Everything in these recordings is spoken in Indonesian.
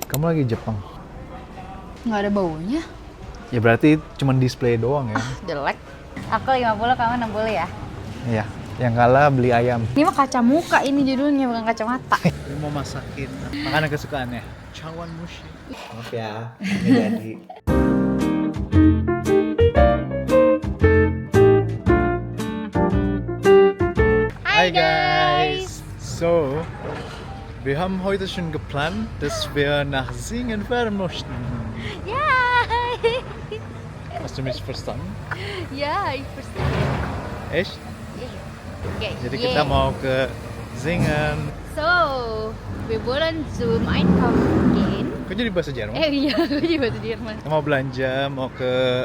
Kamu lagi Jepang? Nggak ada baunya. Ya berarti cuma display doang ya? Jelek. Aku 50, kamu 60 ya? Iya. Yang kalah beli ayam. Ini mah kaca muka ini judulnya, bukan kacamata. Ini mau masakin makanan kesukaannya. Chawan mushi. Maaf ya, ini jadi. Hi guys! So, wir haben heute schon geplant, dass wir nach Singen fahren möchten. Ya, Hast du mich verstanden? ya, ich verstehe. Echt? Okay, Jadi kita mau ke Singen. So, wir wollen zum Einkaufen gehen. Kok jadi bahasa Jerman? Iya, aku juga bahasa Jerman. Kita mau belanja, mau ke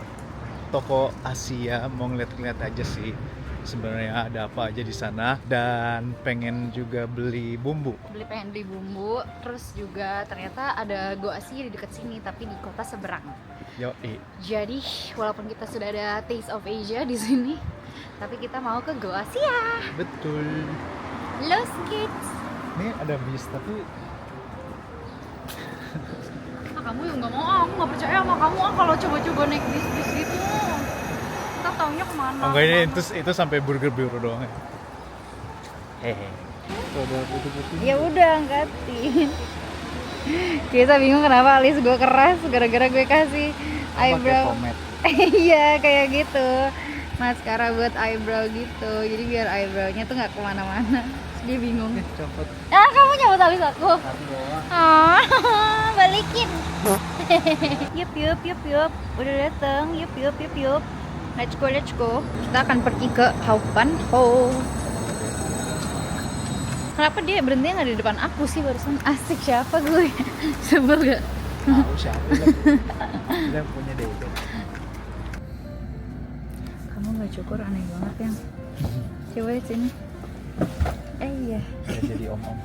toko Asia, mau ngeliat-ngeliat aja sih sebenarnya ada apa aja di sana, dan pengen juga beli bumbu. Pengen beli bumbu, terus juga ternyata ada Go Asia di dekat sini, tapi di kota seberang. Yoi. Jadi, walaupun kita sudah ada Taste of Asia di sini, tapi kita mau ke Go Asia. Betul. Los kids. Ini ada bis tapi Kamu yang nggak mau, aku nggak percaya sama kamu kalau coba-coba naik bis-bis gitu. Kita taunya kemana? enggak, ini itu sampai burger biru doang ya. Hehe. Tuh ada putih-putih. Ya udah angkatin. Kita bingung kenapa alis gue keras gara-gara gue kasih eyebrow. Iya kayak gitu, maskara buat eyebrow gitu, jadi biar eyebrownya tuh nggak kemana-mana. Terus dia bingung. Copot Kamu nyabut alis aku. satu doang. Balikin. Yup, udah dateng. Yup. Let's go. Kita akan pergi ke Hauptbahnhof. Kenapa dia berhenti nggak di depan aku sih barusan? Asik, siapa gue? Sebel gak? Tahu siapa yang punya dede. Kamu nggak cukur, aneh banget yang. Coba lihat sini. Iya. Ya, jadi om-om.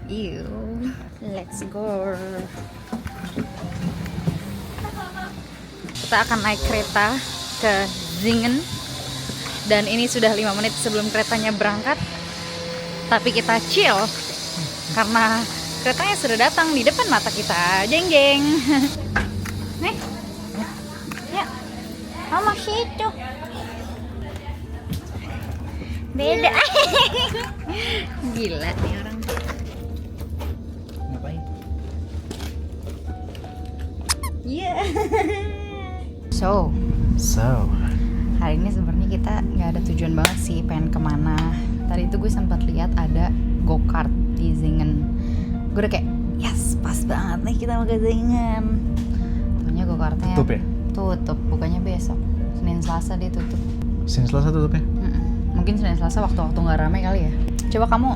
Ew. Let's go. Kita akan naik kereta ke Singen. Dan ini sudah 5 menit sebelum keretanya berangkat. Tapi kita chill karena keretanya sudah datang di depan mata kita. Jeng. Nih. Ya. Mama situ. Beda. Gila nih orang. Ngapain? Iya. So, hari ini sebenarnya kita nggak ada tujuan banget sih pengen kemana. Tadi itu gue sempat lihat ada go-kart di Singen. Gue udah kayak, yes, pas banget nih kita mau ke Singen. Taunya go-kartnya Tutup ya? Tutup, bukannya besok. Senin Selasa dia tutup. Senin Selasa tutup ya? Mungkin Senin Selasa waktu-waktu nggak ramai kali ya. Coba kamu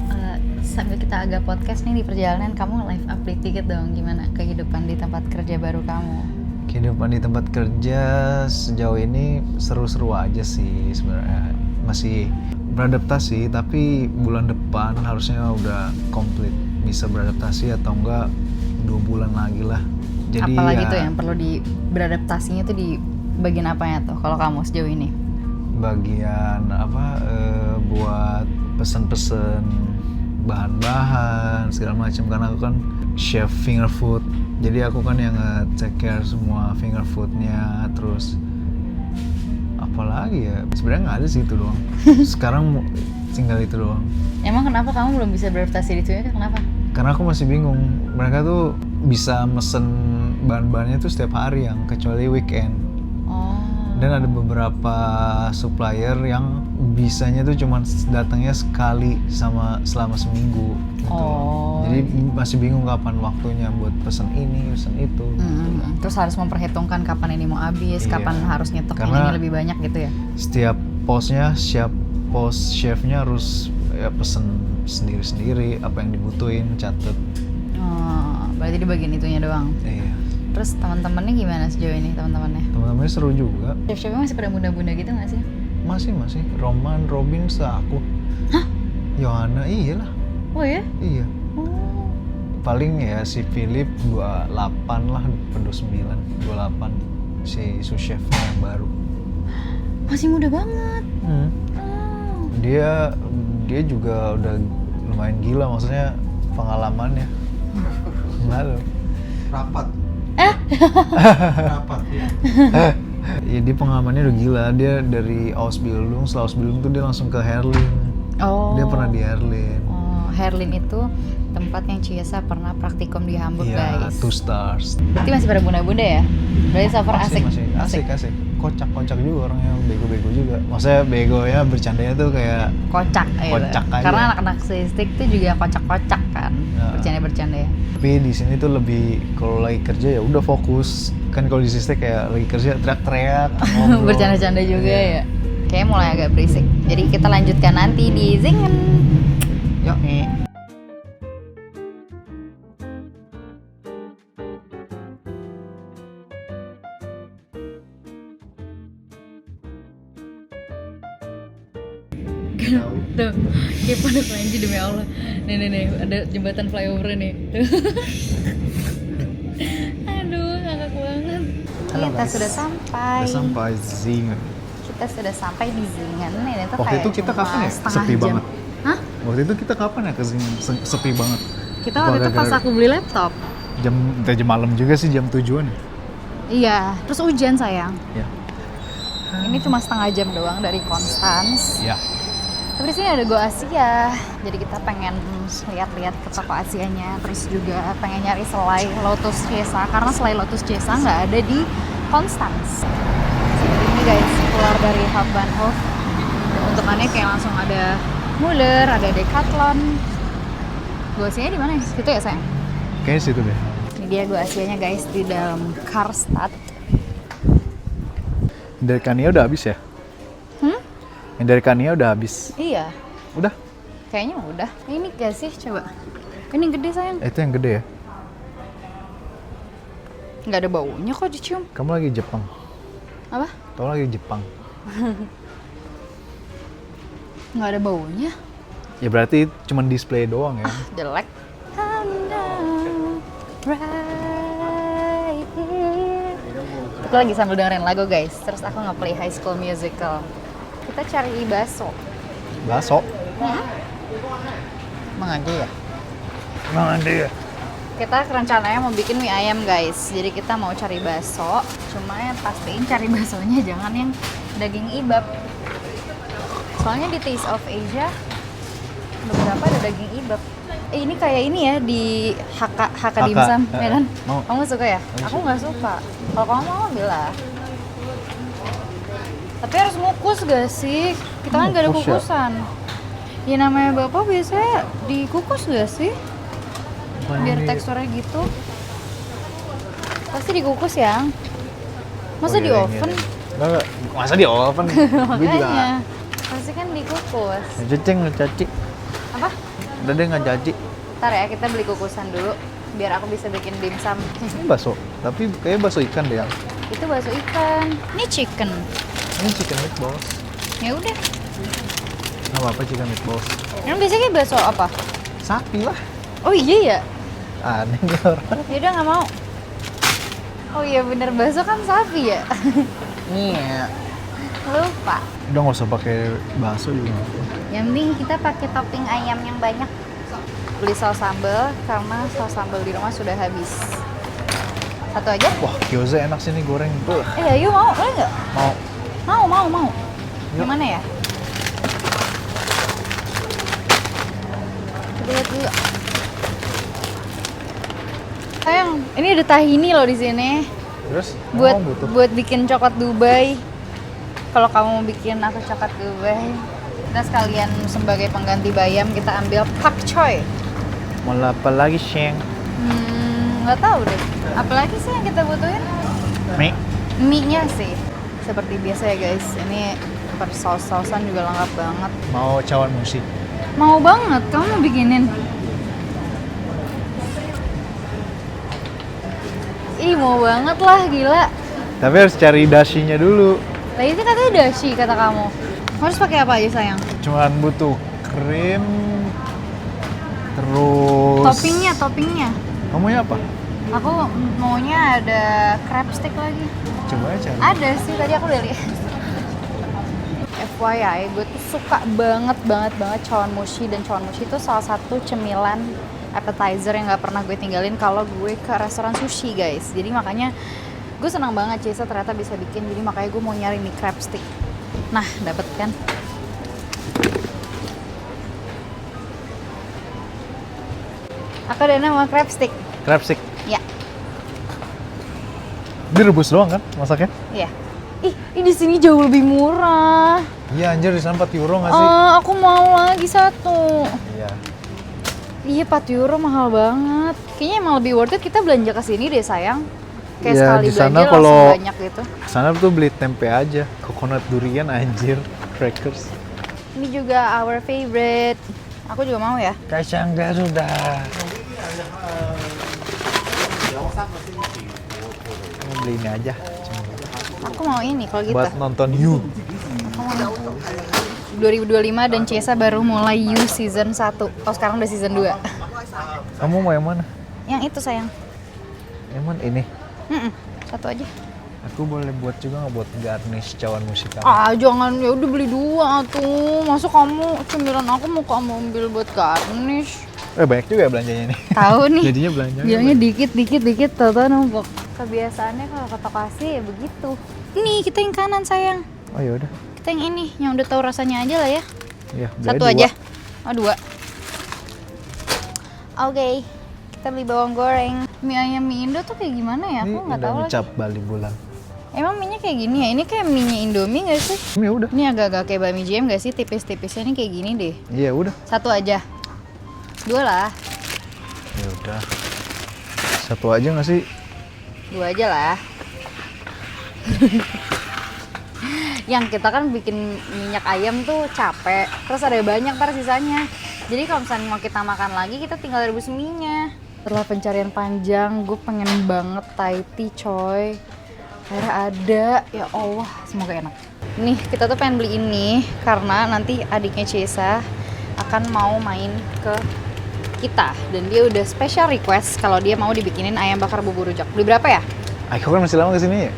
sambil kita agak podcast nih di perjalanan, kamu live update dikit dong gimana kehidupan di tempat kerja baru kamu. Kehidupan di tempat kerja sejauh ini seru-seru aja sih sebenarnya. Masih beradaptasi, tapi bulan depan harusnya udah komplit bisa beradaptasi, atau enggak 2 bulan lagi lah. Jadi apalagi ya, tuh yang perlu beradaptasinya tuh di bagian apanya tuh kalau kamu sejauh ini? bagian buat pesen-pesen bahan-bahan segala macam, karena aku kan chef finger food, jadi aku kan yang take care semua finger foodnya. Terus apalagi ya, sebenarnya nggak ada sih, itu doang. Sekarang tinggal itu doang. Emang kenapa kamu belum bisa beradaptasi di situ? Kenapa? Karena aku masih bingung, mereka tuh bisa mesen bahan-bahannya tuh setiap hari, yang kecuali weekend. Dan ada beberapa supplier yang bisanya tuh cuma datangnya sekali selama seminggu gitu. Jadi masih bingung kapan waktunya buat pesen ini, pesen itu. Gitu. Terus harus memperhitungkan kapan ini mau habis, kapan harus nyetok yang ini lebih banyak gitu ya. Setiap posnya, pos chefnya harus ya pesen sendiri-sendiri apa yang dibutuhin, catet. Berarti di bagian itunya doang. Iya. Terus teman-temannya gimana sejauh ini teman-temannya? Teman-temannya seru juga. Chef-chefnya masih pada bunda-bunda gitu nggak sih? Masih. Roman, Robin, aku. Hah? Yohana, iyalah. Oh ya? Iya. Paling ya si Philip 28 lah, 29, 28. Si sous chefnya yang baru. Masih muda banget. Dia juga udah lumayan gila, maksudnya pengalamannya. Lalu rapat. Rapat ya. Ya dia pengalamannya udah gila. Dia dari Ausbildung, setelah Ausbildung tuh dia langsung ke Herlin. Oh. Dia pernah di Herlin. Oh, Herlin itu tempat yang Ciesa pernah praktikum di Hamburg, Iya, guys. 2 stars. Berarti masih pada bunda-bunda ya? Berarti so far asik. Masih asik. Kocak juga orangnya, bego-bego juga. Maksudnya bego ya, bercandanya tuh kayak Kocak gitu. Kocak aja. Karena anak-anak statistik tuh juga kocak-kocak kan. Nah. Bercanda-bercanda ya. tapi di sini tuh lebih kalau lagi kerja ya udah fokus. Kan kalau di sistek kayak lagi kerja teriak-teriak, ngobrol. Bercanda-canda juga Iya. ya. Kayaknya mulai agak berisik. Jadi kita lanjutkan nanti di Zingen. Yuk. Tuh, kayak pada kelinci demi Allah. Nih, ada jembatan flyover nih. Tuh. Aduh, ngakak banget. Halo, Kita guys. sudah sampai. Udah sampai Zingen. Kita sudah sampai di Zingen. Ini tuh Waktu kayak itu kita cuma kapan ya? setengah Sepi jam. banget. Hah? Waktu itu kita kapan ya ke Zingen? Sepi banget. Kita waktu itu pas aku beli laptop. Jam malam juga sih, jam 7-an ya? Iya, terus hujan sayang. Ya. Ini cuma setengah jam doang dari Konstans. Ya. Tapi di sini ada Go Asia, jadi kita pengen lihat-lihat ke toko Asianya, terus juga pengen nyari selai Lotus Ciesa, karena selai Lotus Ciesa nggak ada di Konstans. Ini guys, keluar dari Hauptbahnhof, bentukannya kayak langsung ada Muller, ada Decathlon. Go Asianya di mana? Situ ya sayang? Kayaknya situ deh. Ini dia Go Asianya guys, di dalam Karstadt. Dari Kania udah habis ya? Yang dari Kania udah habis. Iya, Udah? kayaknya udah. Ini gak sih? Coba. Ini gede sayang. Itu yang gede ya? Nggak ada baunya kok dicium. Kamu lagi Jepang. Apa? Kamu lagi Jepang. Nggak ada baunya. Ya berarti cuma display doang ya. Jelek. Right here. Aku lagi sambil dengerin lagu guys. Terus aku nge-play High School Musical. Kita cari bakso. Bakso. Emang ada ya? Emang ada ya? Kita rencananya mau bikin mie ayam guys. Jadi kita mau cari bakso. Cuma yang pastiin cari baksonya jangan yang daging ibab. Soalnya di Taste of Asia beberapa ada daging ibab. Ini kayak ini ya di Haka Dimsum, ya kan? Mau. Kamu suka ya? Aku Aku nggak suka. Kalau kamu mau ambil lah. Tapi harus ngukus gak sih? Kita kan gak ada Ngukus ya? kukusan. Ya namanya bapak biasanya dikukus gak sih? Biar teksturnya gitu. Pasti dikukus ya? Masa di oven? Enggak. Masa di oven? Gue juga. Makanya. Pasti kan dikukus. Cacing, caci. Apa? Udah deh nggak caci. Ntar ya kita beli kukusan dulu biar aku bisa bikin dimsum. Ini bakso, tapi kayak bakso ikan deh yang. Itu bakso ikan. Ini chicken. Ini chicken meatballs. Ya udah. Nggak apa-apa chicken meatballs. Emang biasanya bakso apa? Sapi lah. Oh iya ya. Aneh nih orang. Ya udah nggak mau. Oh iya bener bakso kan sapi ya. Iya. Lupa. Udah nggak usah pakai bakso juga. Yang penting kita pakai topping ayam yang banyak. Beli saus sambal karena saus sambal di rumah sudah habis. Satu aja? Wah, gyoza enak sih nih goreng. Ayo mau, boleh nggak? Mau. Mau. Yang mana ya? Kita lihat dulu. Sayang, ini ada tahini loh di sini. Terus? Buat Emang butuh? buat bikin coklat Dubai. Kalau kamu mau bikin aku coklat Dubai, kita sekalian sebagai pengganti bayam kita ambil pak choy. Mau apa lagi, Sheng? Nggak tahu deh. Apalagi sih yang kita butuhin? Mie. Mie-nya sih. Seperti biasa ya guys. Ini saus-sausan juga lengkap banget. Mau cawan musik. Mau banget, kamu mau bikinin? Ih mau banget lah, gila. Tapi harus cari dashinya dulu. Tadi itu katanya dashi kata kamu. Harus pakai apa aja sayang? Cuman butuh krim, terus Toppingnya. Kamu maunya apa? Aku maunya ada crab stick lagi. Coba aja cari. Ada sih, tadi aku udah lihat. FYI, gue tuh suka banget chawanmushi, dan chawanmushi itu salah satu cemilan appetizer yang nggak pernah gue tinggalin kalau gue ke restoran sushi guys. Jadi makanya gue senang banget Ciesa ternyata bisa bikin, jadi makanya gue mau nyari nih crab stick. Nah dapet kan. Aku udah nama crab stick. Crab stick. Ya. Direbus doang kan masaknya? Iya. Ih, di sini jauh lebih murah. Iya anjir, di sana 4 euro nggak sih? Aku mau lagi satu. Iya. Iya 4 euro mahal banget. Kayaknya emang lebih worth it kita belanja ke sini deh sayang. Kayak Ya, sekali di sana belanja kalau langsung banyak gitu. sana tuh beli tempe aja, coconut durian anjir, crackers. Ini juga our favorite. Aku juga mau ya. Kacang Garuda. Beli ini aja. Aku mau ini kalau gitu. Buat nonton You. Aku mau 2025 dan Ciesa baru mulai You season 1. Oh sekarang udah season 2. Kamu mau yang mana? Yang itu sayang. Yang mana ini? Satu aja. Aku boleh buat juga nggak buat garnish cawan musik kamu? Jangan, ya udah beli 2 tuh. Masa kamu cemilan aku mau kamu ambil buat garnish? Banyak juga ya belanjanya nih. Tahu nih. Jadinya belanjanya. Bilangnya dikit, tahu-tahu numpuk. Kebiasaannya kalau ke toko Asia ya begitu. Ini kita yang kanan sayang. Oh ya udah. Kita yang ini, yang udah tahu rasanya aja lah ya. Iya, beli Satu 2. aja. Oh 2. Oke. Kita beli bawang goreng. Mie ayam mie Indo tuh kayak gimana ya? Aku nggak tahu lagi. Cap Bali Bulan. Emang mie-nya kayak gini ya? Ini kayak mie-nya Indomie nggak sih? Ya udah. Ini agak-agak kayak bami jam nggak sih? Tipis-tipisnya ini kayak gini deh. Iya udah. Satu aja. 2 lah. Ya udah. Satu aja nggak sih? 2 aja lah. Yang kita kan bikin minyak ayam tuh capek, terus ada banyak ntar sisanya. Jadi kalau misalnya mau kita makan lagi, kita tinggal rebus mie-nya. Setelah pencarian panjang, gue pengen banget Thai tea coy. Akhirnya ada, ya Allah, semoga enak. Nih, kita tuh pengen beli ini karena nanti adiknya Ciesa akan mau main ke kita. Dan dia udah special request kalau dia mau dibikinin ayam bakar bubur rujak. Beli berapa ya? Aku kan masih lama kesini ya?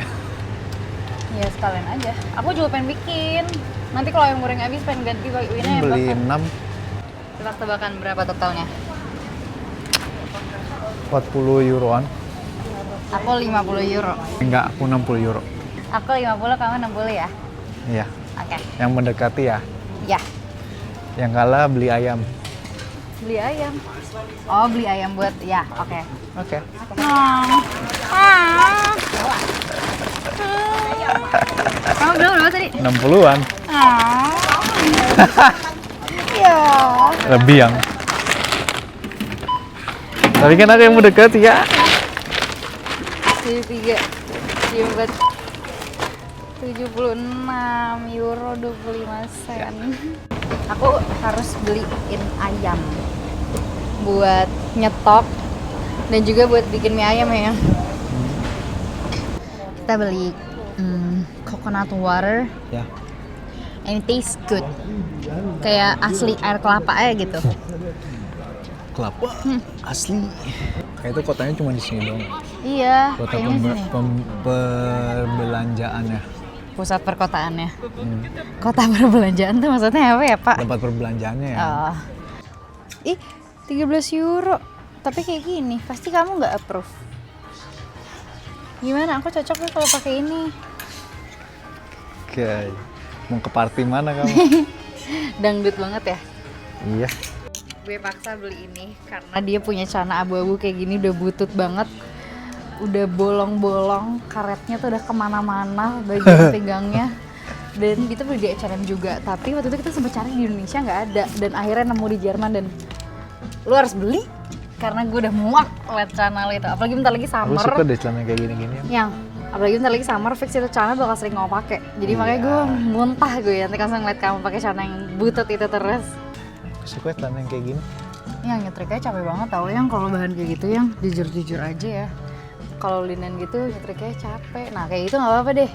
Ya sekalian aja. Aku juga pengen bikin. Nanti kalau ayam goreng habis pengen ganti ini ayam Beli bakar. 6, Tebak-tebakan berapa totalnya? 40 euroan. Aku 50 euro. Enggak, aku 60 euro. Aku 50, kamu 60 ya? Iya. Oke. Yang mendekati ya. Ya. Yang kalah beli ayam. Beli ayam. Oh, beli ayam buat ya. Oke. Oke. Kamu bilang berapa tadi? 60-an. Ya. Lebih yang. Tapi kan ada yang mendekati ya. 73, 74, 76 euro 25 sen. Aku harus beliin ayam buat nyetok dan juga buat bikin mie ayam ya. Kita beli coconut water. Ya. And it tastes good. Kayak asli air kelapa aja gitu. Kelapa asli. Kayak itu kotanya cuma di sini dong. Iya, Kota kayaknya sini. perbelanjaannya. Pusat perkotaannya. Kota perbelanjaan tuh maksudnya apa ya, Pak? Tempat perbelanjaannya ya. Oh. Ih, 13 euro. Tapi kayak gini, pasti kamu nggak approve. Gimana? Aku cocok nih kalau pakai ini. Oke. Mau ke party mana kamu? Dangdut banget ya. Iya. Gue paksa beli ini karena dia punya celana abu-abu kayak gini udah butut banget. Udah bolong-bolong, karetnya tuh udah kemana-mana bagian pinggangnya. Dan itu beli di H&M juga, tapi waktu itu kita sempat cari di Indonesia nggak ada. Dan akhirnya nemu di Jerman dan lu harus beli karena gue udah muak liat celana lu itu. Apalagi bentar lagi Aku summer. suka deh celana kayak gini-gini. Yang apalagi bentar lagi summer fix itu celana bakal sering mau pakai. Jadi makanya gue muntah gue nanti langsung ngeliat kamu pakai celana yang butut itu terus. Aku suka celana yang kayak gini. Yang nyetriknya capek banget tau yang kalau bahan kayak gitu yang jujur-jujur aja ya. Kalau linen gitu nyetriknya capek. Nah kayak gitu nggak apa-apa deh.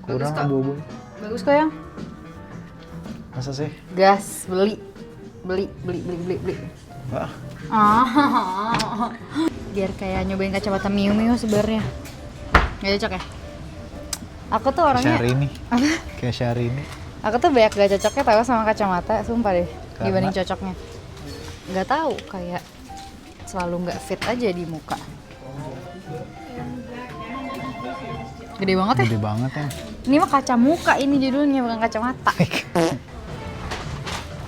Kurang abu-abu. Bagus kok yang. Masa sih? Gas beli. Wah. Biar kayak nyobain kacamata Miu Miu sebenarnya. Nggak cocok ya? Aku tuh orangnya. Syahrini. Apa? Kayak Syahrini. Aku tuh banyak gak cocoknya tahu sama kacamata, sumpah deh. Karena? Dibanding cocoknya. Nggak tahu kayak selalu nggak fit aja di muka. Gede banget ya? Gede banget ya. Ini mah kaca muka ini judulnya, bukan kacamata.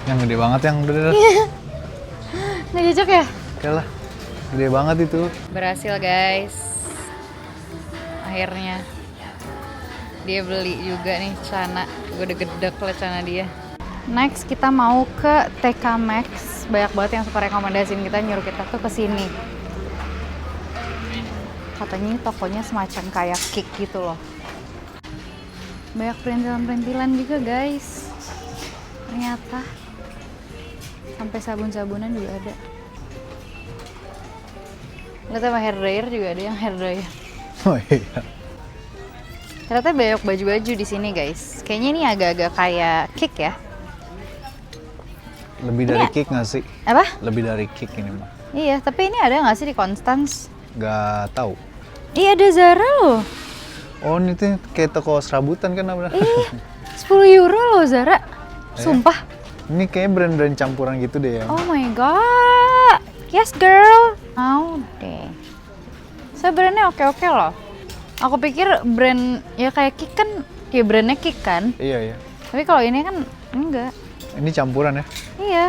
Yang gede banget yang udah. Nggak cocok ya? Oke lah. Gede banget itu. Berhasil guys. Akhirnya. Dia beli juga nih celana. Gue udah gedek lah celana dia. Next kita mau ke TK Maxx. Banyak banget yang suka rekomendasiin kita, nyuruh kita tuh kesini. Katanya ini tokonya semacam kayak Kik gitu loh. Banyak perintilan-perintilan juga guys. Ternyata sampai sabun-sabunan juga ada. Lihat sama hair dryer juga ada yang hair dryer. Oh iya. Ternyata banyak baju-baju di sini guys. Kayaknya ini agak-agak kayak Kik ya. Lebih dari Kik nggak sih? Apa? Lebih dari Kik ini mah. Iya, tapi ini ada nggak sih di Constance? Gak tahu. Iya ada Zara loh. Oh ini tuh kayak toko serabutan kan apa? Ih, 10 euro loh Zara. Sumpah. Ini kayak brand-brand campuran gitu deh ya. Oh my god. Yes girl. Mau deh. Saya brandnya oke-oke loh. Aku pikir brand ya kayak Kik kan, kayak brandnya Kik kan. Iya iya. Tapi kalau ini kan enggak. Ini campuran ya. Iya.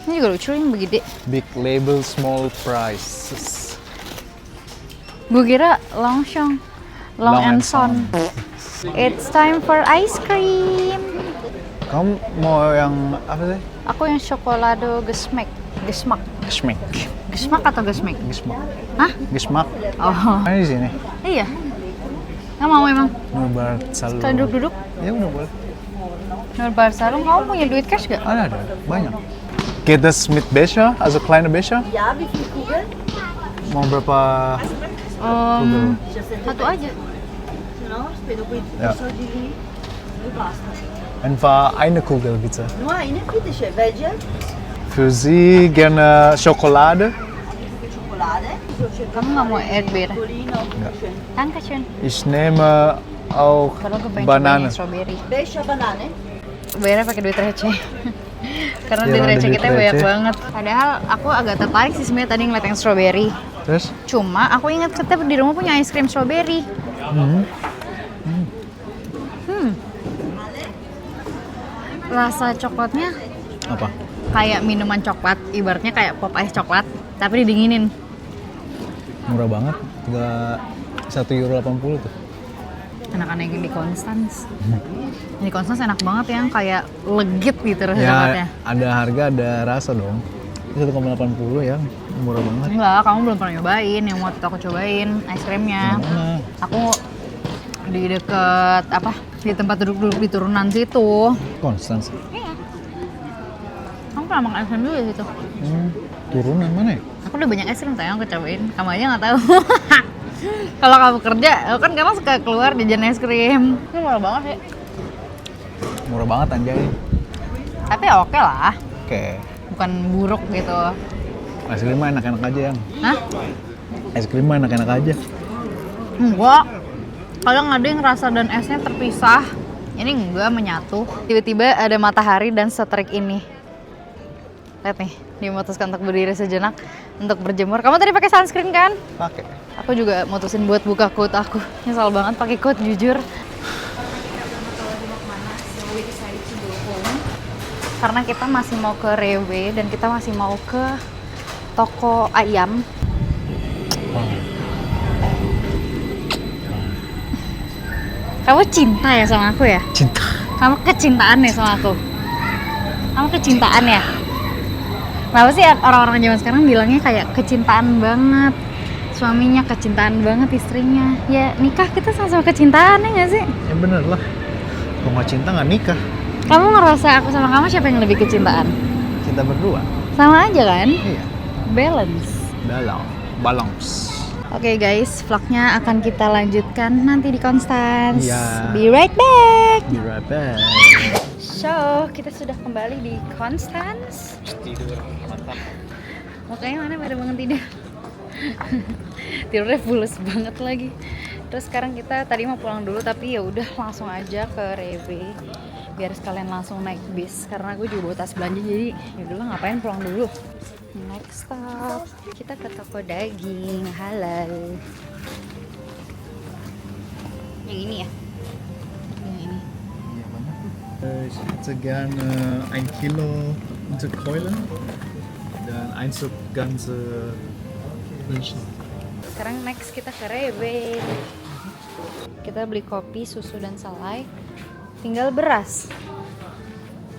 Ini juga lucu yang begede. Big label, small prices. Gue kira Longchamp, Long and Son. It's time for ice cream. Kamu mau yang apa sih? Aku yang chocolado gesmek. Gesmak. Gesmek. Gesmak atau gesmek? Gesmak. Hah? Gesmak. Oh. Mana di sini? Iya. Nggak mau emang? Nurbar Salon. Sekali duduk-duduk. Ya udah boleh. Nurbar Salon, kamu punya duit cash gak? Ada banyak. Geht das mit Becher, also kleine Becher? Ja, wie viel Kugeln? Mau berapa? Satu aja. Genau, spero poi Ja. soldi lì e basta. Einfach eine Kugel bitte. Nur eine, bitte schön. Welche? Für Sie gerne Schokolade. Schokolade. So schön. Kamu nggak mau Erdbeer? Piccolino, schön. Dankeschön. Ich nehme auch Kalau gue pengen Banane. cobain strawberry. Beige banane. Bayarnya pakai duit receh. Karena Ya, duit ada receh duit kita banyak receh. banget. Padahal aku agak tertarik sih sebenarnya tadi ngeliat yang strawberry. Terus? Cuma aku ingat kita di rumah punya es krim strawberry. Rasa coklatnya Apa? kayak minuman coklat, ibaratnya kayak pop ice coklat, tapi didinginin. Murah banget. €1,80 tuh. Enak-enak yang di Constance. Di Constance enak banget yang kayak legit gitu rasa coklatnya. Ya, ada harga, ada rasa dong. 1,80 ya, murah banget. Enggak, kamu belum pernah nyobain. Yang waktu itu aku cobain es krimnya. Mana? Aku di deket apa? Di tempat duduk-duduk di turunan situ. Constance. Iya. Kamu pernah makan es krim juga di situ? Turunan mana ya? Aku udah banyak es krim sayang aku cobain. Kamu aja nggak tahu. Kalau kamu kerja, kan kamu suka keluar jajan es krim. Ini murah banget sih. Murah banget anjay. Tapi oke lah. Oke. Bukan buruk gitu. Es krim mah enak-enak aja yang. Hah? Es krim mah enak-enak aja. Enggak. Kadang ada yang rasa dan esnya terpisah. Ini enggak menyatu. Tiba-tiba ada matahari dan seterik ini. Lihat nih, dia memutuskan untuk berdiri sejenak untuk berjemur. Kamu tadi pakai sunscreen kan? Pakai. Aku juga mutusin buat buka coat aku. Nyesal banget pakai coat jujur. Karena kita masih mau ke Rewe dan kita masih mau ke toko ayam. Kamu cinta ya sama aku ya? Cinta. Kamu kecintaan ya sama aku? Kamu kecintaan ya? Kenapa sih orang-orang zaman sekarang bilangnya kayak kecintaan banget? Suaminya kecintaan banget istrinya. Ya nikah kita sama-sama kecintaan ya nggak sih? Ya bener lah. Kalau nggak cinta nggak nikah. Kamu ngerasa aku sama kamu siapa yang lebih kecintaan? Cinta berdua. Sama aja kan? Iya. Balance. Balance. Oke guys, vlognya akan kita lanjutkan nanti di Constance. Iya. Be right back. Be right back. So, kita sudah kembali di Constance. Tidur mantap. Makanya mana pada bangun tidur. Tidurnya pules banget lagi. Terus sekarang kita tadi mau pulang dulu tapi ya udah langsung aja ke Rewe. biar sekalian langsung naik bis karena gue juga bawa tas belanja, jadi ya udah ngapain pulang dulu. Next stop kita ke toko daging halal. Yang ini ya, yang ini. Iya banyak tuh. Ich hätte gerne 1 Kilo untuk Keulen dan 1 Stück ganze München. Sekarang next kita ke Rewe. Kita beli kopi, susu dan salai. Tinggal beras.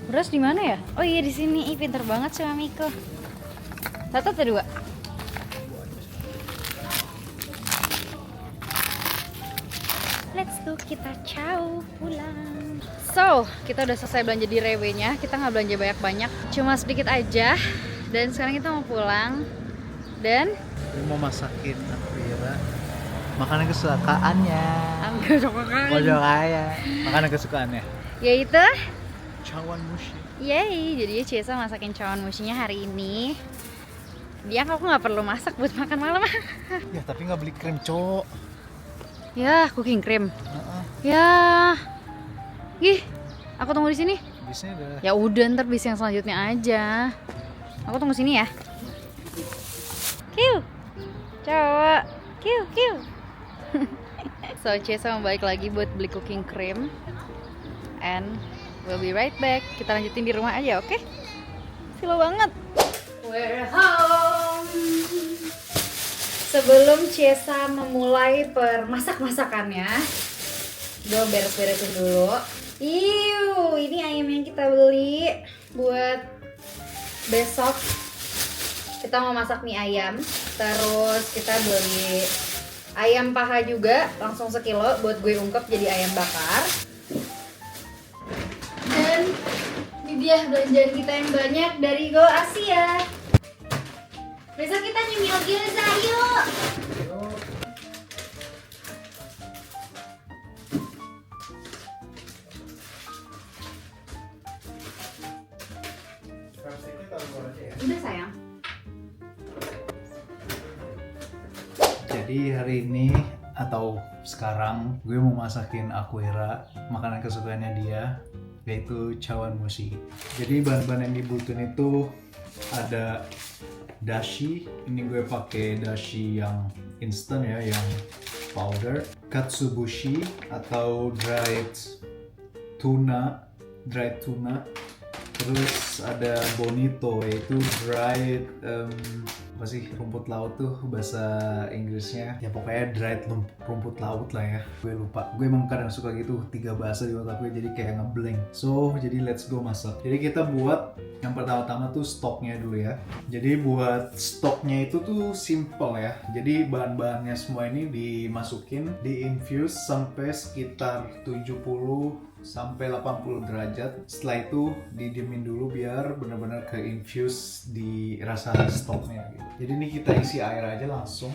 Beras di mana ya? Oh iya di sini. Ih, pinter banget sih Miko. Satu atau dua? Let's go, kita ciao pulang. So, kita udah selesai belanja di Rewe-nya. Kita nggak belanja banyak-banyak, cuma sedikit aja. Dan sekarang kita mau pulang. Dan Gue mau masakin Akwira makanan kesukaannya. ambil cokokan. Pojok kaya. Makanan kesukaannya. Yaitu, Cawan mushi. yeay, jadinya Ciesa masakin cawan mushinya hari ini. Dia aku nggak perlu masak buat makan malam. Ya tapi nggak beli krim cowok. Ya, cooking cream. Ya, ih, aku tunggu di sini. Bisnya udah. Ya udah, ntar bis yang selanjutnya aja. Aku tunggu sini ya. Kiu, cowok, kiu, kiu. So, Ciesa mau balik lagi buat beli cooking cream. And we'll be right back. Kita lanjutin di rumah aja, oke? Silo banget. We're home. Sebelum Ciesa memulai permasak-masakannya, gue beres-beresin dulu. Iu, ini ayam yang kita beli buat besok. Kita mau masak mie ayam. Terus kita beli ayam paha juga, langsung sekilo buat gue ungkep jadi ayam bakar. Dan ini dia belanjaan kita yang banyak dari Go Asia. Besok kita nyemil gyoza, yuk! Udah sayang. Jadi hari ini atau sekarang gue mau masakin Akwira makanan kesukaannya dia, yaitu cawan mushi. Jadi bahan-bahan yang dibutuhin itu ada dashi, ini gue pakai dashi yang instan ya, yang powder, katsubushi atau dried tuna, terus ada bonito, yaitu dried apa sih, rumput laut tuh bahasa Inggrisnya ya, pokoknya dried rumput laut lah ya, gue lupa. Gue emang kadang suka gitu 3 bahasa di otak gue, jadi kayak ngeblank. So jadi let's go masak. Jadi kita buat yang pertama-tama tuh stoknya dulu ya. Jadi buat stoknya itu tuh simple ya. Jadi bahan-bahannya semua ini dimasukin, di infuse sampai sekitar 70 sampai 80 derajat. Setelah itu didiemin dulu biar benar-benar ke infuse di rasa stoknya gitu. Jadi ini kita isi air aja langsung.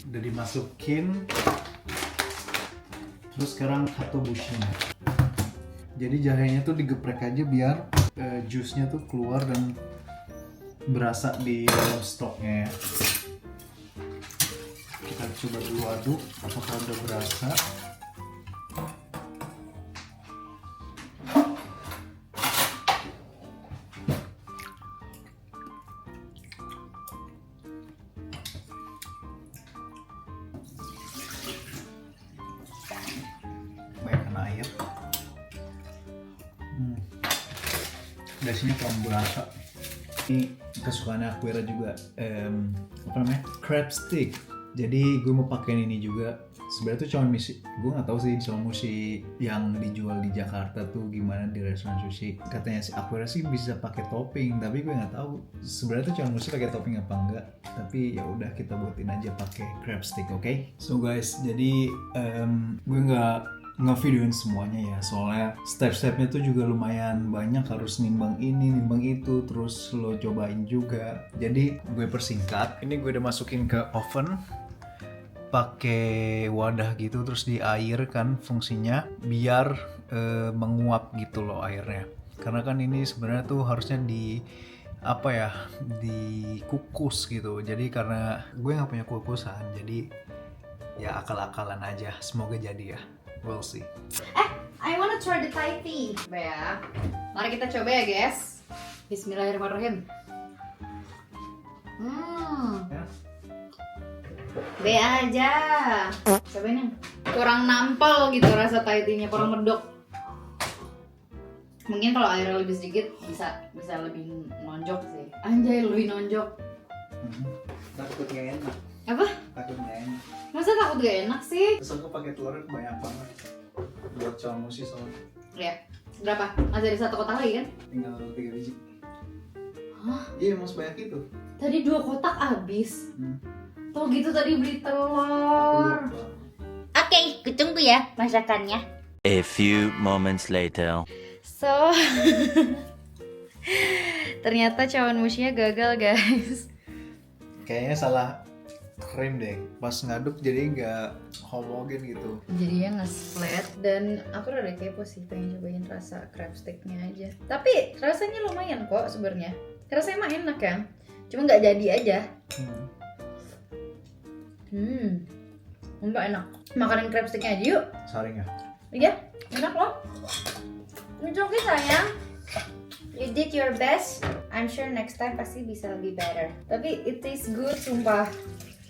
Udah dimasukin. Terus sekarang katsuobushi-nya. Jadi jahenya tuh digeprek aja biar jusnya tuh keluar dan berasa di dalam stoknya ya. Kita coba dulu aduk apakah udah berasa. Bayangkan air. Dasinya kurang berasa. Ini kesukaan Akwira juga, apa namanya, crab stick. Jadi gue mau pakai ini juga. Sebenarnya tuh cawan mushi, gue nggak tahu sih cawan mushi yang dijual di Jakarta tuh gimana di restoran sushi. Katanya si Akwira sih bisa pakai topping, tapi gue nggak tahu sebenarnya tuh cawan mushi pakai topping apa enggak. Tapi ya udah kita buatin aja pakai crab stick, oke? So guys, jadi gue nggak videoin semuanya ya, soalnya step-stepnya tuh juga lumayan banyak, harus nimbang ini, nimbang itu, terus lo cobain juga. Jadi gue persingkat, ini gue udah masukin ke oven pakai wadah gitu, terus di air kan fungsinya biar menguap gitu loh airnya. Karena kan ini sebenarnya tuh harusnya dikukus gitu. Jadi karena gue nggak punya kukusan, jadi ya akal-akalan aja, semoga jadi ya, we'll see. I wanna try the Thai tea. Coba ya. Mari kita coba ya guys. Bismillahirrahmanirrahim. Ya. Be aja. Cobain yang kurang nampol gitu rasa Thai tea-nya, kurang medok. Mungkin kalau airnya lebih sedikit bisa lebih nonjok sih. Anjay, lebih nonjok. Takut gak enak. Apa? Takut gak enak. Masa takut gak enak sih? Terus aku pakai telurnya banyak banget. Buat cowok sih soalnya. Ya. Berapa? Masih ada 1 kotak lagi kan? Tinggal 3 biji. Hah? Iya, mau sebanyak itu. Tadi 2 kotak habis. Hmm. Tuh gitu tadi beli telur. Oke, kutunggu ya masakannya. A few moments later. So, ternyata cawan mushinya gagal guys. Kayaknya salah krim deh. Pas ngaduk jadi nggak homogen gitu. Jadinya nge-splat dan aku rada kepo sih pengen cobain rasa crab sticknya aja. Tapi rasanya lumayan kok sebenarnya. Rasanya emang enak kan? Cuma nggak jadi aja. Enggak enak. Makanin crab sticknya aja yuk. Saring ya? Iya, enak loh. It's okay sayang. You did your best. I'm sure next time pasti bisa lebih better. Tapi it tastes good sumpah.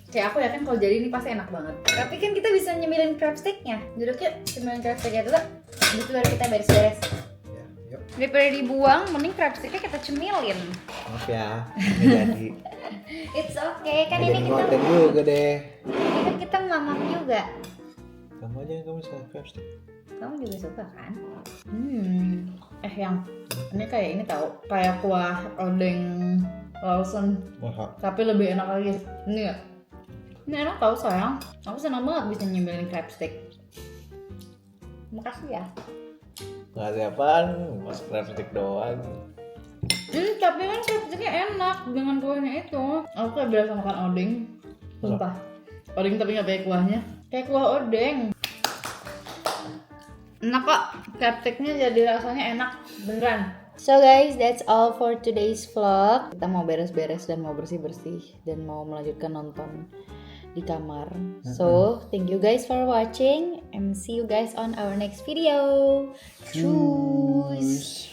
Kayak aku yakin kalau jadi ini pasti enak banget. Tapi kan kita bisa nyemilin crab sticknya. Duduk yuk, cemilin crab sticknya dulu. Habis itu baru kita beres-beres. Ya, yuk. Daripada dibuang, mending crab sticknya kita cemilin. Maaf ya, nggak jadi. It's okay, kan ini kita konten juga deh. ini kan kita mamam juga. Kamu aja yang kamu suka crab stick. Kamu juga suka kan? Yang ini kayak ini tahu kayak kuah odeng Lawson, Wah, tapi lebih enak lagi. Ini ya? Ini enak tau sayang. Aku senang banget bisa nyemilin crab stick. Makasih ya. nggak ada apaan, mas crab stick doang. Tapi kan crab sticknya enak dengan kuahnya itu. Aku kayak biasa makan odeng. Sumpah. Odeng tapi nggak pakai kuahnya. Kayak kuah odeng. Enak kok. Crab sticknya jadi rasanya enak beneran. So guys, that's all for today's vlog. Kita mau beres-beres dan mau bersih-bersih dan mau melanjutkan nonton di kamar. So, thank you guys for watching and see you guys on our next video. Cheers.